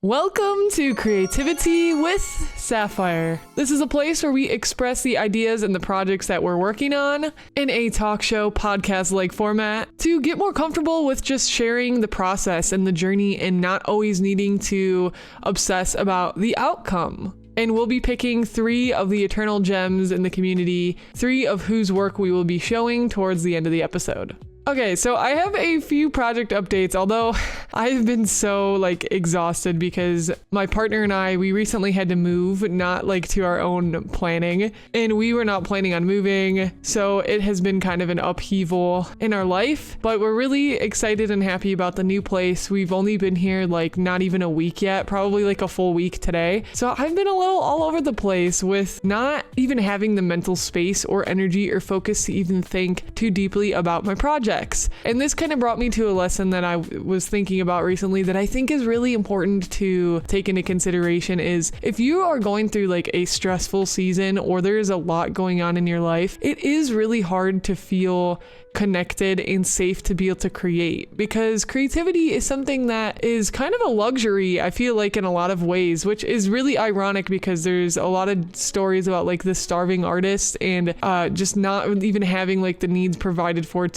Welcome to CreativiTEA with Syafire. This is a place where we express the ideas and the projects that we're working on in a talk show podcast-like format to get more comfortable with just sharing the process and the journey and not always needing to obsess about the outcome. And we'll be picking 3 of the eternal gems in the community, 3 of whose work we will be showing towards the end of the episode. Okay, so I have a few project updates, although I've been so exhausted because my partner and I, we recently had to move, not to our own planning, and we were not planning on moving. So it has been kind of an upheaval in our life, but we're really excited and happy about the new place. We've only been here not even a week yet, probably a full week today. So I've been a little all over the place with not even having the mental space or energy or focus to even think too deeply about my project. And this kind of brought me to a lesson that I was thinking about recently that I think is really important to take into consideration is if you are going through a stressful season or there's a lot going on in your life, it is really hard to feel connected and safe to be able to create, because creativity is something that is kind of a luxury, I feel in a lot of ways, which is really ironic because there's a lot of stories about the starving artist and just not even having the needs provided for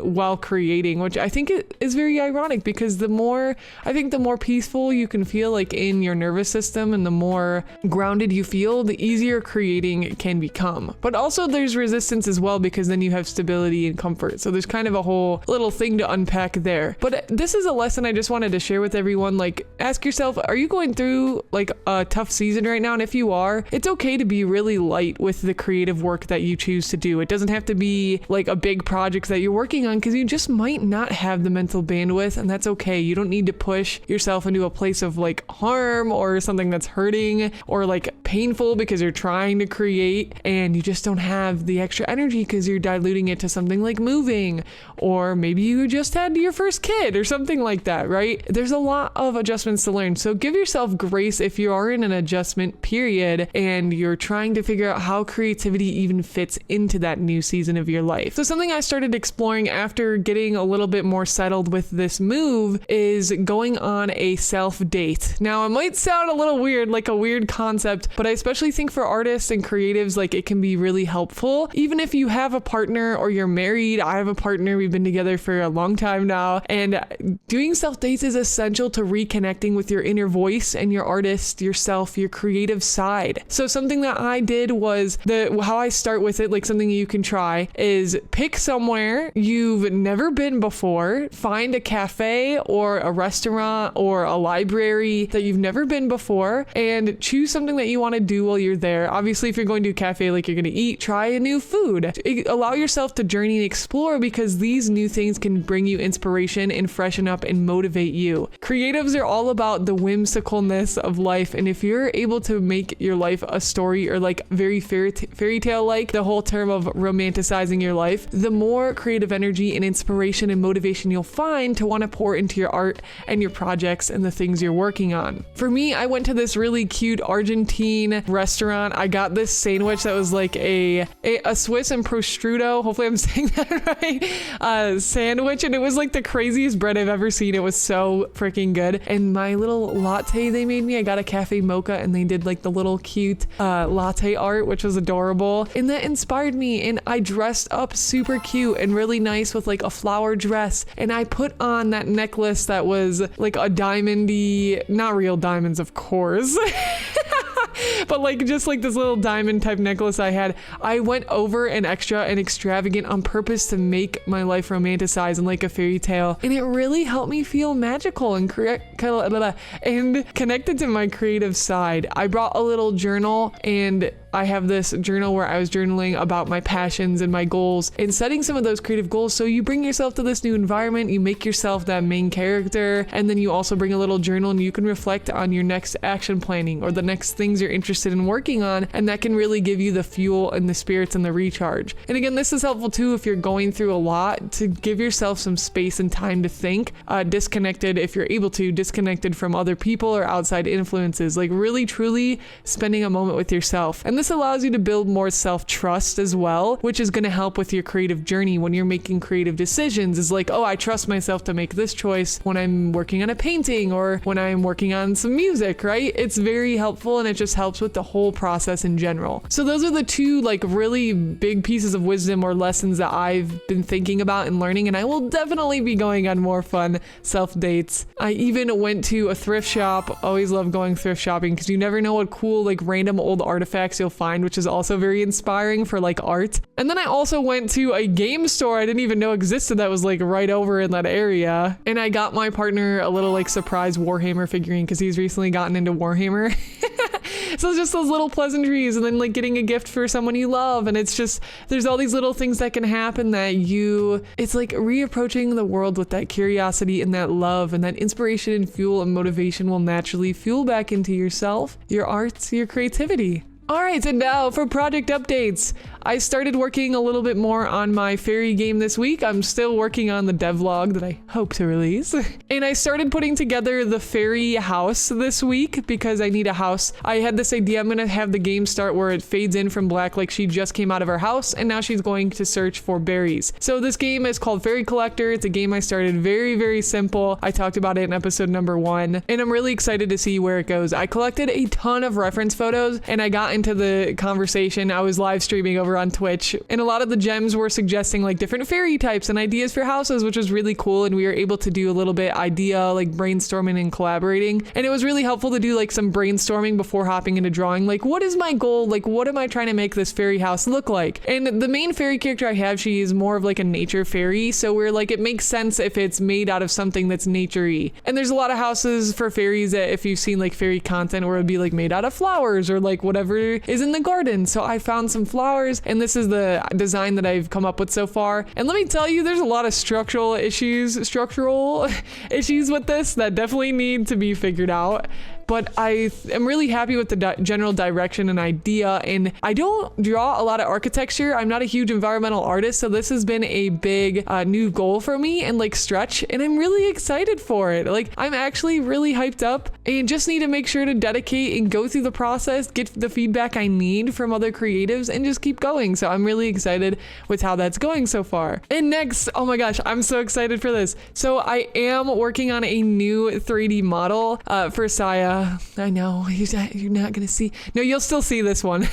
while creating, which I think is very ironic because the more peaceful you can feel in your nervous system and the more grounded you feel, the easier creating can become. But also there's resistance as well because then you have stability and comfort. So there's kind of a whole little thing to unpack there. But this is a lesson I just wanted to share with everyone. Ask yourself, are you going through a tough season right now? And if you are, it's okay to be really light with the creative work that you choose to do. It doesn't have to be a big project that you're working on because you just might not have the mental bandwidth, and that's okay. You don't need to push yourself into a place of harm or something that's hurting or painful because you're trying to create and you just don't have the extra energy because you're diluting it to something like moving, or maybe you just had your first kid or something like that, right? There's a lot of adjustments to learn. So give yourself grace if you are in an adjustment period and you're trying to figure out how creativity even fits into that new season of your life. So something I started exploring after getting a little bit more settled with this move is going on a self date. Now it might sound a little weird, a weird concept, but I especially think for artists and creatives, it can be really helpful. Even if you have a partner or you're married, I have a partner, we've been together for a long time now, and doing self dates is essential to reconnecting with your inner voice and your artist, yourself, your creative side. So something that I did was how I start with it, something you can try is pick somewhere you've never been before, find a cafe or a restaurant or a library that you've never been before, and choose something that you want to do while you're there. Obviously, if you're going to a cafe, you're going to eat, try a new food. Allow yourself to journey and explore because these new things can bring you inspiration and freshen up and motivate you. Creatives are all about the whimsicalness of life, and if you're able to make your life a story or very fairy tale the whole term of romanticizing your life, the more creative energy and inspiration and motivation you'll find to want to pour into your art and your projects and the things you're working on. For me, I went to this really cute Argentine restaurant. I got this sandwich that was a Swiss and prosciutto, hopefully I'm saying that right, sandwich, and it was the craziest bread I've ever seen. It was so freaking good. And my little latte they made me, I got a cafe mocha, and they did the little cute latte art, which was adorable, and that inspired me. And I dressed up super cute and really nice with a flower dress, and I put on that necklace that was a diamondy, not real diamonds of course but just this little diamond type necklace I had. I went over an extra and extravagant on purpose to make my life romanticized and a fairy tale, and it really helped me feel magical and connected to my creative side. I brought a little journal, and I have this journal where I was journaling about my passions and my goals and setting some of those creative goals. So you bring yourself to this new environment, you make yourself that main character, and then you also bring a little journal and you can reflect on your next action planning or the next things you're interested in working on, and that can really give you the fuel and the spirits and the recharge. And again, this is helpful too if you're going through a lot, to give yourself some space and time to think, disconnected if you're able to, disconnected from other people or outside influences, really truly spending a moment with yourself. And this this allows you to build more self-trust as well, which is going to help with your creative journey when you're making creative decisions. Is like, oh, I trust myself to make this choice when I'm working on a painting or when I'm working on some music, right? It's very helpful, and it just helps with the whole process in general. So those are the two like really big pieces of wisdom or lessons that I've been thinking about and learning, and I will definitely be going on more fun self-dates. I even went to a thrift shop. Always love going thrift shopping because you never know what cool like random old artifacts you'll find, which is also very inspiring for like art. And then I also went to a game store I didn't even know existed that was like right over in that area, and I got my partner a little like surprise Warhammer figurine because he's recently gotten into Warhammer. So just those little pleasantries, and then like getting a gift for someone you love, and it's just, there's all these little things that can happen that it's like reapproaching the world with that curiosity and that love, and that inspiration and fuel and motivation will naturally fuel back into yourself, your arts, your creativity. All right, and now for project updates. I started working a little bit more on my fairy game this week. I'm still working on the devlog that I hope to release. And I started putting together the fairy house this week because I need a house. I had this idea, I'm gonna have the game start where it fades in from black like she just came out of her house and now she's going to search for berries. So this game is called Fairy Collector. It's a game I started very, very simple. I talked about it in episode number 1 and I'm really excited to see where it goes. I collected a ton of reference photos and I got into the conversation. I was live streaming over on Twitch, and a lot of the gems were suggesting like different fairy types and ideas for houses, which was really cool, and we were able to do a little bit idea like brainstorming and collaborating, and it was really helpful to do like some brainstorming before hopping into drawing, like what is my goal, like what am I trying to make this fairy house look like. And the main fairy character I have, she is more of like a nature fairy, so we're like, it makes sense if it's made out of something that's nature-y. And there's a lot of houses for fairies that if you've seen like fairy content where it'd be like made out of flowers or like whatever is in the garden. So I found some flowers, and this is the design that I've come up with so far. And let me tell you, there's a lot of structural issues with this that definitely need to be figured out. But I am really happy with the general direction and idea, and I don't draw a lot of architecture. I'm not a huge environmental artist, so this has been a big new goal for me and like stretch, and I'm really excited for it. Like I'm actually really hyped up and just need to make sure to dedicate and go through the process, get the feedback I need from other creatives, and just keep going. So I'm really excited with how that's going so far. And next, oh my gosh, I'm so excited for this. So I am working on a new 3D model for Saya. I know, you're not gonna see. No, you'll still see this one.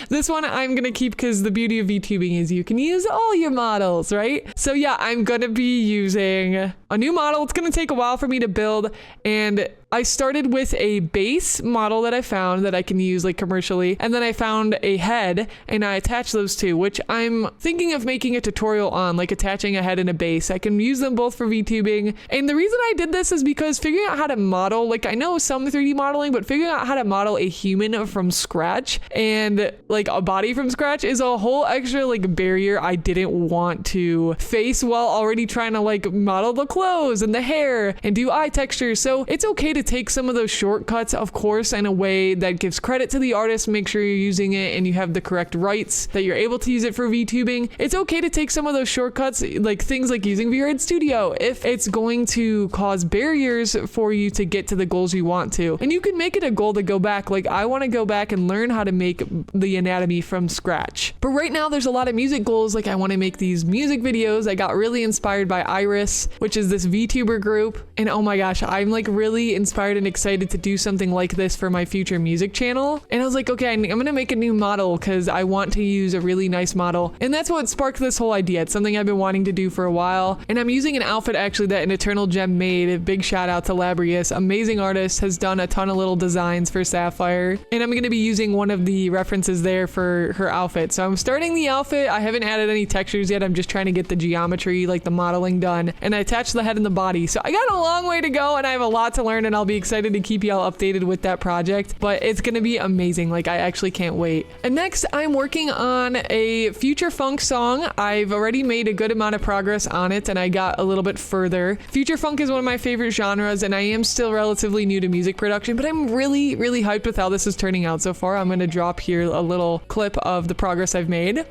This one I'm gonna keep because the beauty of VTubing is you can use all your models, right? So yeah, I'm gonna be using a new model. It's gonna take a while for me to build, and I started with a base model that I found that I can use like commercially, and then I found a head and I attached those two, which I'm thinking of making a tutorial on, like attaching a head and a base. I can use them both for VTubing, and the reason I did this is because figuring out how to model, like I know some 3D modeling, but figuring out how to model a human from scratch and like a body from scratch is a whole extra like barrier I didn't want to face while already trying to like model the clothes and the hair and do eye texture. So it's okay to take some of those shortcuts, of course, in a way that gives credit to the artist. Make sure you're using it and you have the correct rights, that you're able to use it for VTubing. It's okay to take some of those shortcuts, like things like using V-Ray Studio, if it's going to cause barriers for you to get to the goals you want to. And you can make it a goal to go back. Like I want to go back and learn how to make the anatomy from scratch. But right now there's a lot of music goals. Like I want to make these music videos. I got really inspired by Iris, which is this VTuber group. And oh my gosh, I'm like really inspired and excited to do something like this for my future music channel. And I was like, okay, I'm gonna make a new model because I want to use a really nice model. And that's what sparked this whole idea. It's something I've been wanting to do for a while. And I'm using an outfit actually that an Eternal Gem made. A big shout out to Labrius, amazing artist, has done a ton of little designs for Syafire. And I'm gonna be using one of the references there for her outfit. So I'm starting the outfit. I haven't added any textures yet. I'm just trying to get the geometry, like the modeling done. And I attached the head and the body. So I got a long way to go and I have a lot to learn, and I'll be excited to keep y'all updated with that project, but it's gonna be amazing. Like I actually can't wait. And next I'm working on a future funk song. I've already made a good amount of progress on it and I got a little bit further. Future funk is one of my favorite genres, and I am still relatively new to music production, but I'm really hyped with how this is turning out so far. I'm gonna drop here a little clip of the progress I've made.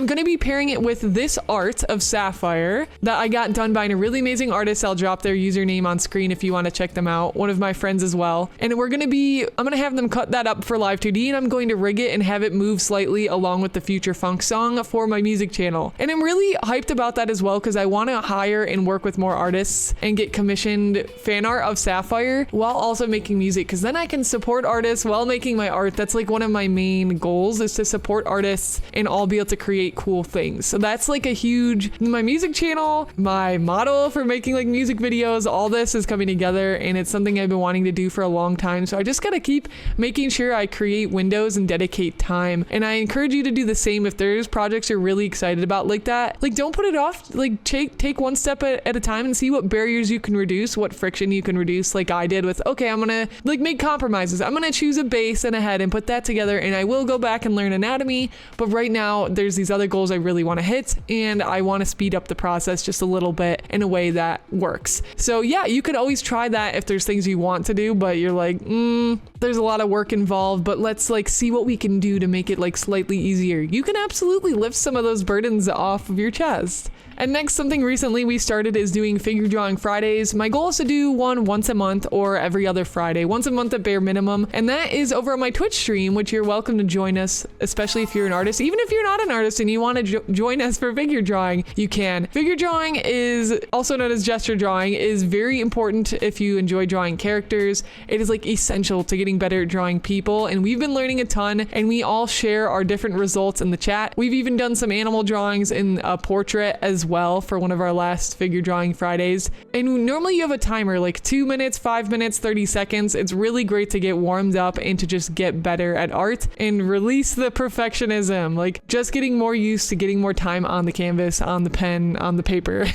going to be pairing it with this art of Syafire that I got done by a really amazing artist. I'll drop their username on screen if you want to check them out. One of my friends as well. And I'm going to have them cut that up for Live 2D, and I'm going to rig it and have it move slightly along with the Future Funk song for my music channel. And I'm really hyped about that as well because I want to hire and work with more artists and get commissioned fan art of Syafire while also making music, because then I can support artists while making my art. That's like one of my main goals, is to support artists and all be able to create cool things. So that's like a huge, my music channel, my model for making like music videos, all this is coming together, and it's something I've been wanting to do for a long time. So I just got to keep making sure I create windows and dedicate time. And I encourage you to do the same. If there's projects you're really excited about like that, like don't put it off. Like take one step at a time and see what barriers you can reduce, what friction you can reduce, like I did with, okay, I'm gonna like make compromises. I'm gonna choose a base and a head and put that together, and I will go back and learn anatomy. But right now there's these other goals I really want to hit, and I want to speed up the process just a little bit in a way that works. So yeah, you could always try that if there's things you want to do, but you're like, there's a lot of work involved, but let's like see what we can do to make it like slightly easier. You can absolutely lift some of those burdens off of your chest. And next, something recently we started is doing figure drawing Fridays. My goal is to do one once a month or every other Friday, once a month at bare minimum. And that is over on my Twitch stream, which you're welcome to join us, especially if you're an artist. Even if you're not an artist and you want to join us for figure drawing, you can. Figure drawing is also known as gesture drawing, is very important if you enjoy drawing characters. It is like essential to getting better at drawing people. And we've been learning a ton, and we all share our different results in the chat. We've even done some animal drawings in a portrait as well for one of our last figure drawing Fridays. And normally you have a timer, like 2 minutes, 5 minutes, 30 seconds. It's really great to get warmed up and to just get better at art and release the perfectionism, like just getting more used to getting more time on the canvas, on the pen, on the paper.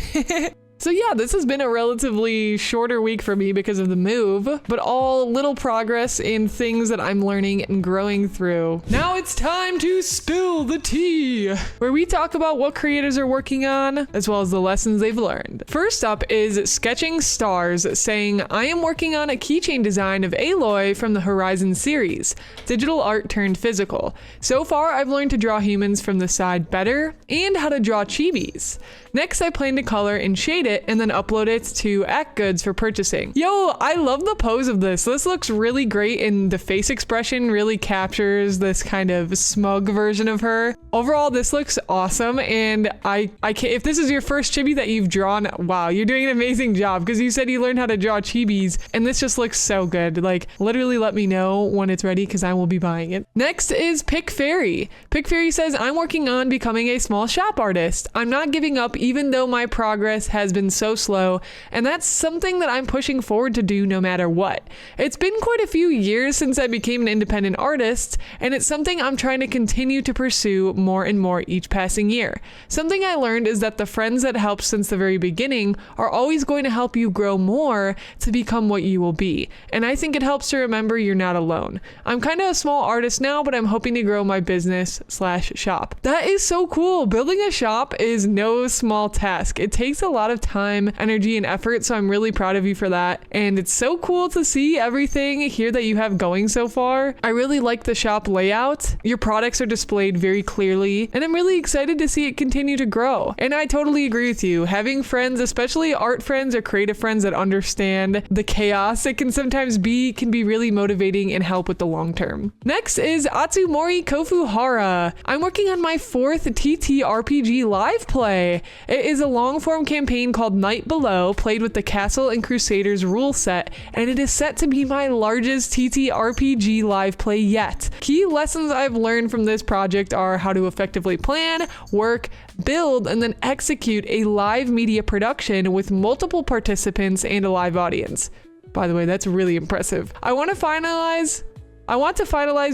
So yeah, this has been a relatively shorter week for me because of the move, but all little progress in things that I'm learning and growing through. Now it's time to spill the tea, where we talk about what creators are working on, as well as the lessons they've learned. First up is sketchingstarz saying, I am working on a keychain design of Aloy from the Horizon series, digital art turned physical. So far, I've learned to draw humans from the side better and how to draw chibis. Next, I plan to color and shade it and then upload it to @goods for purchasing. Yo, I love the pose of this. This looks really great, and the face expression really captures this kind of smug version of her. Overall, this looks awesome, and I can't, if this is your first chibi that you've drawn, wow, you're doing an amazing job, because you said you learned how to draw chibis, and this just looks so good. Like, literally let me know when it's ready, because I will be buying it. Next is PickFairy. PickFairy says, I'm working on becoming a small shop artist. I'm not giving up even though my progress has been so slow, and that's something that I'm pushing forward to do no matter what. It's been quite a few years since I became an independent artist, and it's something I'm trying to continue to pursue more and more each passing year. Something I learned is that the friends that helped since the very beginning are always going to help you grow more to become what you will be, and I think it helps to remember you're not alone. I'm kind of a small artist now, but I'm hoping to grow my business/shop. That is so cool. Building a shop is no small task. It takes a lot of time, energy, and effort, so I'm really proud of you for that. And it's so cool to see everything here that you have going so far. I really like the shop layout. Your products are displayed very clearly, and I'm really excited to see it continue to grow. And I totally agree with you. Having friends, especially art friends or creative friends that understand the chaos it can sometimes be, can be really motivating and help with the long term. Next is Atsumori Kofuhara. I'm working on my 4th TTRPG live play. It is a long-form campaign called Night Below, played with the Castle and Crusaders rule set, and it is set to be my largest TTRPG live play yet. Key lessons I've learned from this project are how to effectively plan, work, build, and then execute a live media production with multiple participants and a live audience. By the way, that's really impressive. I want to finalize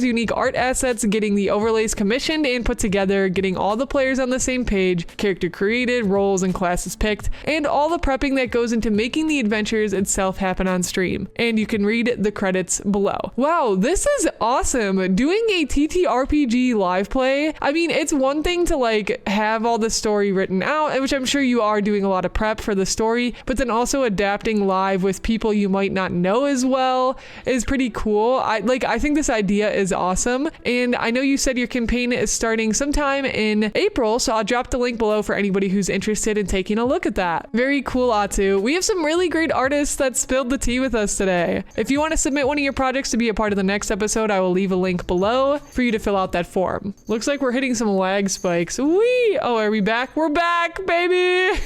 unique art assets, getting the overlays commissioned and put together, getting all the players on the same page, character created, roles and classes picked, and all the prepping that goes into making the adventures itself happen on stream. And you can read the credits below. Wow, this is awesome. Doing a TTRPG live play, I mean, it's one thing to like have all the story written out, which I'm sure you are doing a lot of prep for the story, but then also adapting live with people you might not know as well is pretty cool. I I think this idea is awesome. And I know you said your campaign is starting sometime in April, so I'll drop the link below for anybody who's interested in taking a look at that. Very cool, Atu. We have some really great artists that spilled the tea with us today. If you want to submit one of your projects to be a part of the next episode, I will leave a link below for you to fill out that form. Looks like we're hitting some lag spikes. Whee! Oh, are we back? We're back, baby!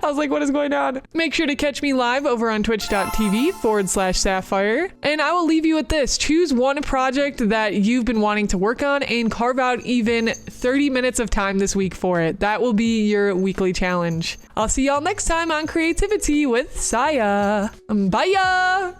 I was like, what is going on? Make sure to catch me live over on twitch.tv/Syafire. And I will leave you with this. Choose one project that you've been wanting to work on and carve out even 30 minutes of time this week for it. That will be your weekly challenge. I'll see y'all next time on CreativiTEA with Saya. Bye!